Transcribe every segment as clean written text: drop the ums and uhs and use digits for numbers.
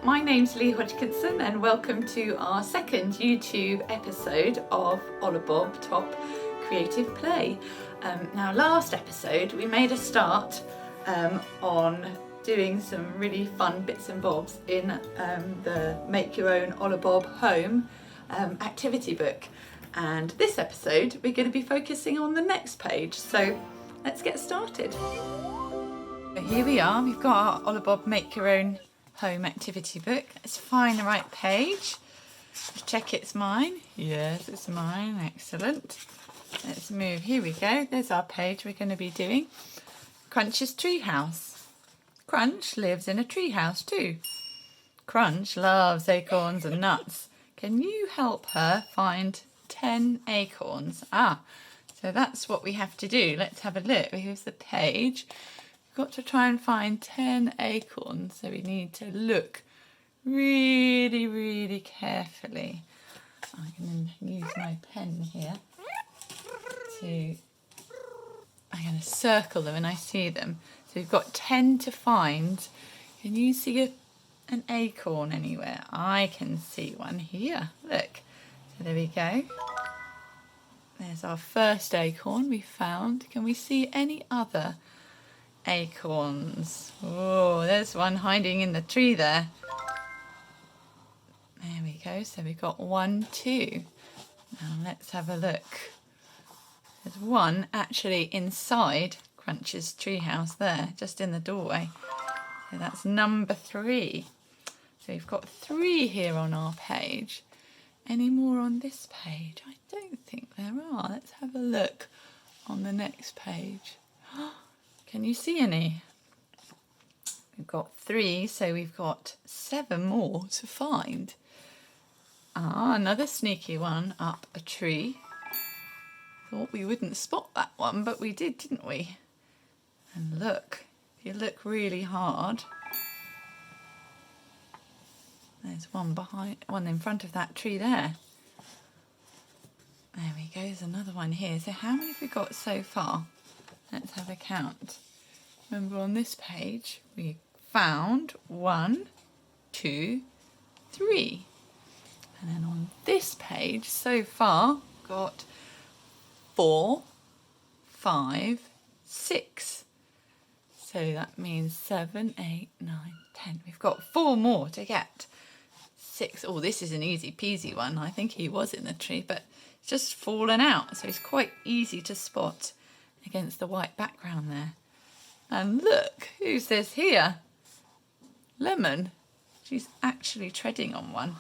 my name's Leigh Hodgkinson and welcome to our second YouTube episode of Olobob Top Creative Play. Now last episode we made a start on doing some really fun bits and bobs in the Make Your Own Olobob Home activity book, and this episode we're going to be focusing on the next page, so let's get started. Here we are, we've got our Olobob Make Your Own Home activity book. Let's find the right page. Let's check it's mine. Yes, it's mine. Excellent. Let's move. Here we go. There's our page we're going to be doing. Crunch's treehouse. Crunch lives in a treehouse too. Crunch loves acorns and nuts. Can you help her find 10 acorns? So that's what we have to do. Let's have a look. Here's the page. Got to try and find 10 acorns, so we need to look really carefully. I can use my pen here I'm going to circle them when I see them. So we've got 10 to find. Can you see an acorn anywhere? I can see one here. Look. So there we go. There's our first acorn we found. Can we see any other acorns? Oh, there's one hiding in the tree there. There we go. So we've got 1, 2. Now let's have a look. There's one actually inside Crunch's treehouse there, just in the doorway. So that's number 3. So we've got 3 here on our page. Any more on this page? I don't think there are. Let's have a look on the next page. Can you see any? We've got 3, so we've got 7 more to find. Another sneaky one up a tree. Thought we wouldn't spot that one, but we did, didn't we? And look, if you look really hard, there's one in front of that tree there. There we go, there's another one here. So how many have we got so far? Let's have a count. Remember, on this page we found 1, 2, 3. And then on this page so far got 4, 5, 6. So that means 7, 8, 9, 10. We've got 4 more to get. 6. Oh, this is an easy peasy one. I think he was in the tree, but it's just fallen out. So it's quite easy to spot against the white background there. And look, who's this here? Lemon. She's actually treading on one.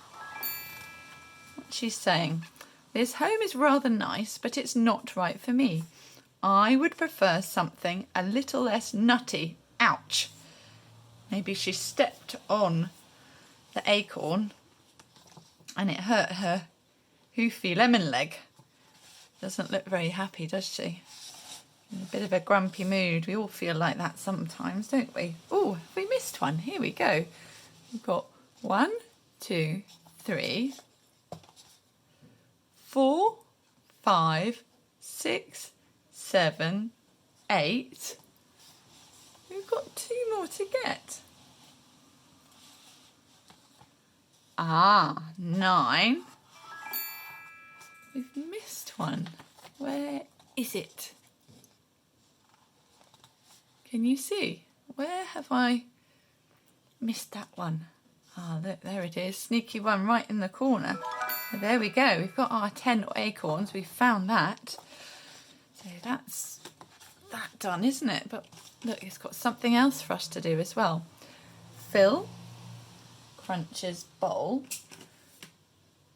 What's she saying? This home is rather nice, but it's not right for me. I would prefer something a little less nutty. Ouch. Maybe she stepped on the acorn and it hurt her hoofy lemon leg. Doesn't look very happy, does she? In a bit of a grumpy mood. We all feel like that sometimes, don't we? Oh, we missed one. Here we go. We've got 1, 2, 3, 4, 5, 6, 7, 8. We've got 2 more to get. 9. We've missed one. Where is it? Can you see? Where have I missed that one? Look, there it is. Sneaky one right in the corner. So there we go. We've got our 10 acorns. We've found that. So that's that done, isn't it? But look, it's got something else for us to do as well. Fill Crunch's bowl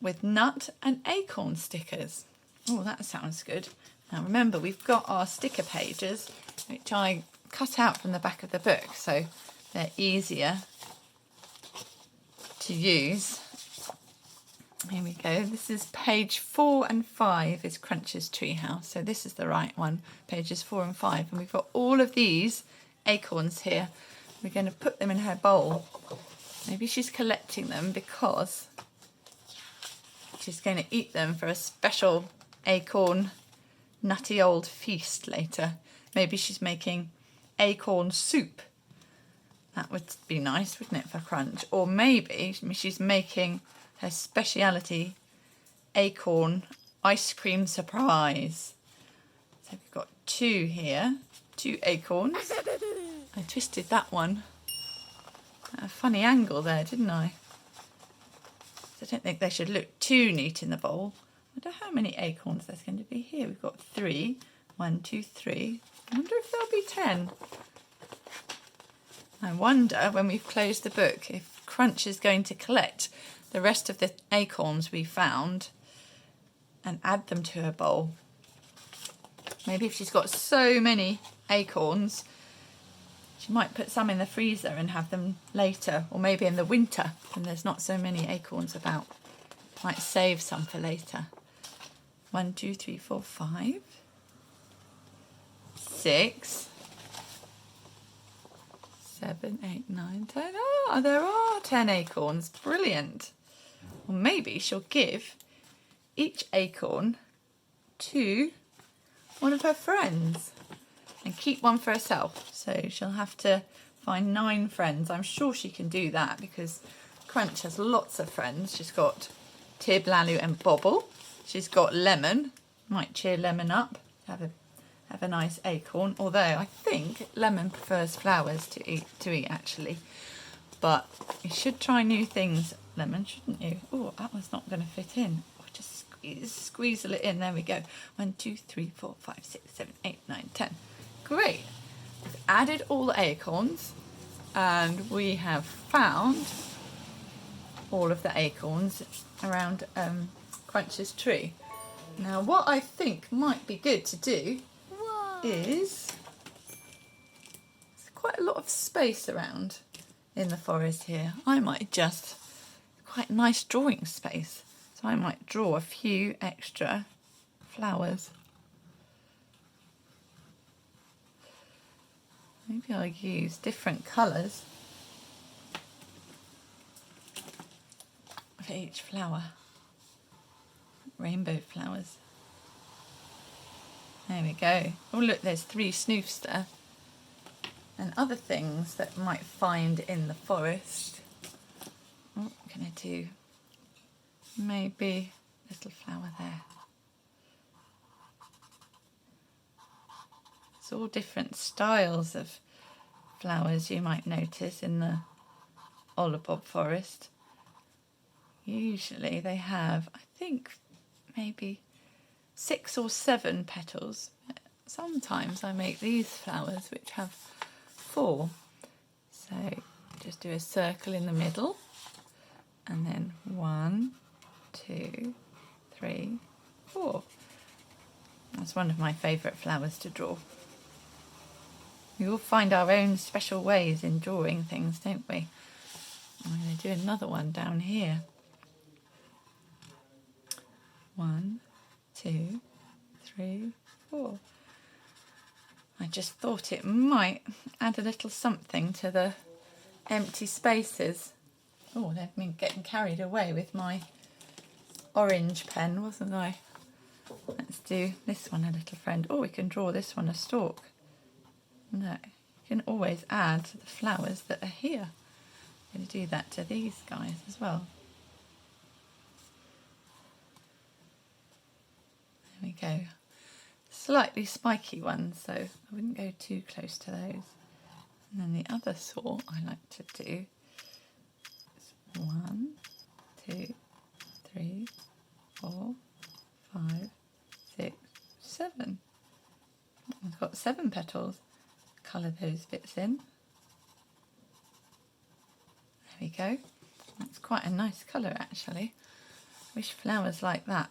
with nut and acorn stickers. Oh, that sounds good. Now remember, we've got our sticker pages, which I cut out from the back of the book, so they're easier to use. Here we go. This is page 4 and 5 is Crunch's treehouse. So this is the right one, pages 4 and 5. And we've got all of these acorns here. We're going to put them in her bowl. Maybe she's collecting them because she's going to eat them for a special acorn nutty old feast later. Maybe she's making acorn soup That would be nice, wouldn't it, for Crunch? Or maybe she's making her speciality acorn ice cream surprise. So we've got 2 here, 2 acorns. I twisted that one at a funny angle there, didn't I? So I don't think they should look too neat in the bowl. I wonder how many acorns there's going to be here. We've got 3. 1, 2, 3. I wonder if there'll be 10. I wonder, when we've closed the book, if Crunch is going to collect the rest of the acorns we found and add them to her bowl. Maybe if she's got so many acorns, she might put some in the freezer and have them later, or maybe in the winter when there's not so many acorns about. Might save some for later. 1, 2, 3, 4, 5, 6, 7, 8, 9, 10. Oh, there are 10 acorns. Brilliant. Or maybe she'll give each acorn to one of her friends and keep one for herself. So she'll have to find 9 friends. I'm sure she can do that because Crunch has lots of friends. She's got Tib, Lalu and Bobble. She's got Lemon. Might cheer Lemon up. Have a nice acorn. Although I think Lemon prefers flowers to eat actually. But you should try new things, Lemon, shouldn't you? Oh, that one's not going to fit in. Oh, just squeeze it in. There we go. 1, 2, 3, 4, 5, 6, 7, 8, 9, 10. Great. We've added all the acorns and we have found all of the acorns around Crunch's tree. Now what I think might be good to do is there's quite a lot of space around in the forest here. I might just, quite a nice drawing space, so I might draw a few extra flowers. Maybe I'll use different colours for each flower. Rainbow flowers. There we go. Oh look, there's 3 snoofs there. And other things that I might find in the forest. What can I do? Maybe a little flower there. It's all different styles of flowers you might notice in the Olobob forest. Usually they have, I think, maybe 6 or 7 petals. Sometimes I make these flowers which have 4. So just do a circle in the middle and then 1, 2, 3, 4. That's one of my favourite flowers to draw. We all find our own special ways in drawing things, don't we? I'm going to do another one down here. 1, 2, 3, 4. I just thought it might add a little something to the empty spaces. Oh, they've been getting carried away with my orange pen, wasn't I? Let's do this one a little friend. Oh, we can draw this one a stalk. No, you can always add the flowers that are here. I'm going to do that to these guys as well. There we go. Slightly spiky ones, so I wouldn't go too close to those. And then the other sort I like to do is 1, 2, 3, 4, 5, 6, 7. I've got 7 petals. Colour those bits in. There we go. That's quite a nice colour actually. Wish flowers like that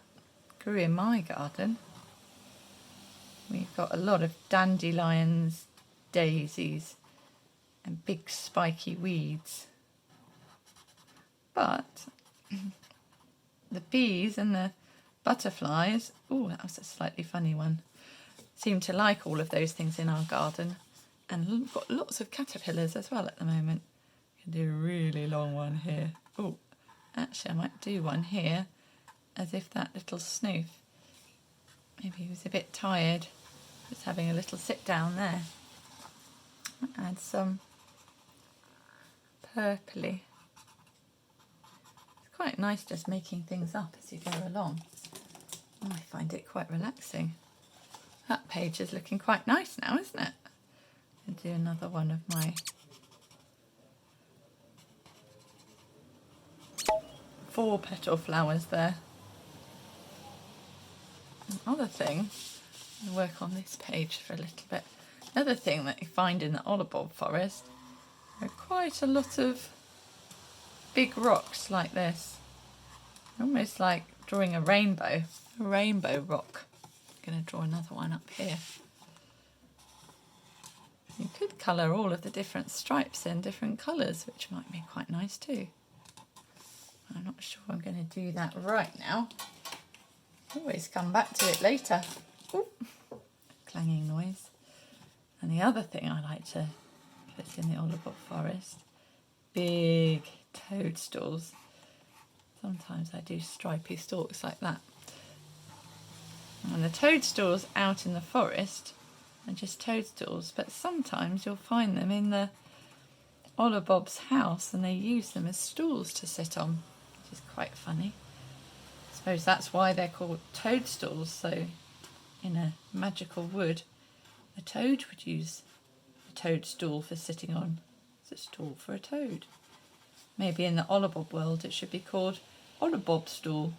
grew in my garden. We've got a lot of dandelions, daisies and big spiky weeds. But the bees and the butterflies, oh, that was a slightly funny one, seem to like all of those things in our garden. And we've got lots of caterpillars as well at the moment. I can do a really long one here. Oh, actually I might do one here as if that little snoof, maybe he was a bit tired, just having a little sit down there. Add some purpley. It's quite nice just making things up as you go along. I find it quite relaxing. That page is looking quite nice now, isn't it? I'll do another one of my 4-petal flowers there. Another thing, I'll work on this page for a little bit. Another thing that you find in the Olobob forest are quite a lot of big rocks like this. Almost like drawing a rainbow rock. I'm going to draw another one up here. You could colour all of the different stripes in different colours, which might be quite nice too. I'm not sure I'm going to do that right now. Always come back to it later. Ooh, clanging noise. And the other thing I like to put in the Olobob forest, big toadstools. Sometimes I do stripy stalks like that. And the toadstools out in the forest are just toadstools, but sometimes you'll find them in the Olobob's house and they use them as stools to sit on, which is quite funny. I suppose that's why they're called toadstools. So in a magical wood, a toad would use a toadstool for sitting on. It's a stool for a toad. Maybe in the Olobob world it should be called Olobob stool.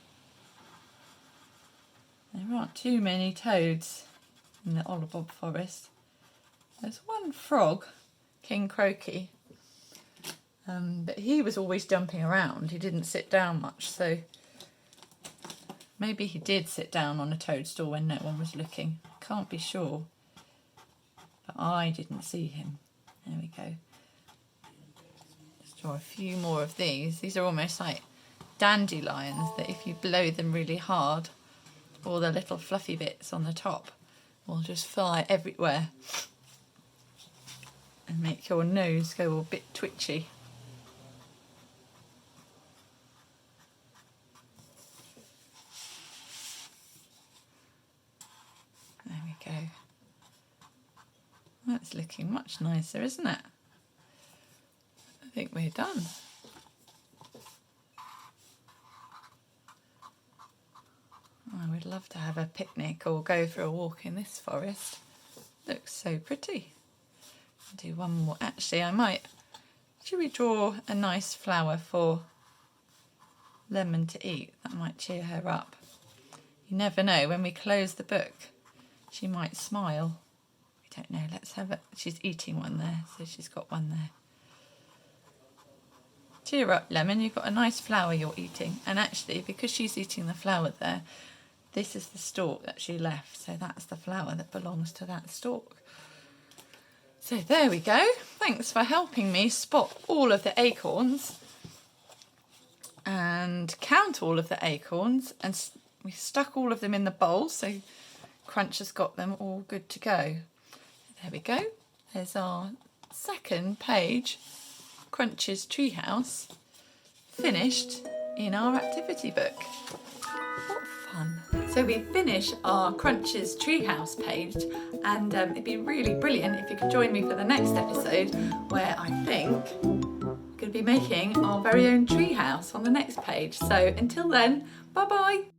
There aren't too many toads in the Olobob forest. There's one frog, King Croaky, but he was always jumping around. He didn't sit down much, so maybe he did sit down on a toadstool when no one was looking. Can't be sure, but I didn't see him. There we go. Let's draw a few more of these. These are almost like dandelions that if you blow them really hard, all the little fluffy bits on the top will just fly everywhere and make your nose go a bit twitchy. There we go. That's looking much nicer, isn't it? I think we're done. I would love to have a picnic or go for a walk in this forest. Looks so pretty. I'll do one more. Actually, I might. Should we draw a nice flower for Lemon to eat? That might cheer her up. You never know. When we close the book, she might smile. We don't know. Let's have it. She's eating one there, so she's got one there. Cheer up, Lemon. You've got a nice flower you're eating. And actually, because she's eating the flower there, this is the stalk that she left, so that's the flower that belongs to that stalk. So there we go. Thanks for helping me spot all of the acorns and count all of the acorns, and we stuck all of them in the bowl, so Crunch has got them all good to go. There we go. There's our second page, Crunch's treehouse, finished in our activity book. What fun. So we finish our Crunch's treehouse page, and it'd be really brilliant if you could join me for the next episode, where I think we're going to be making our very own treehouse on the next page. So until then, bye bye.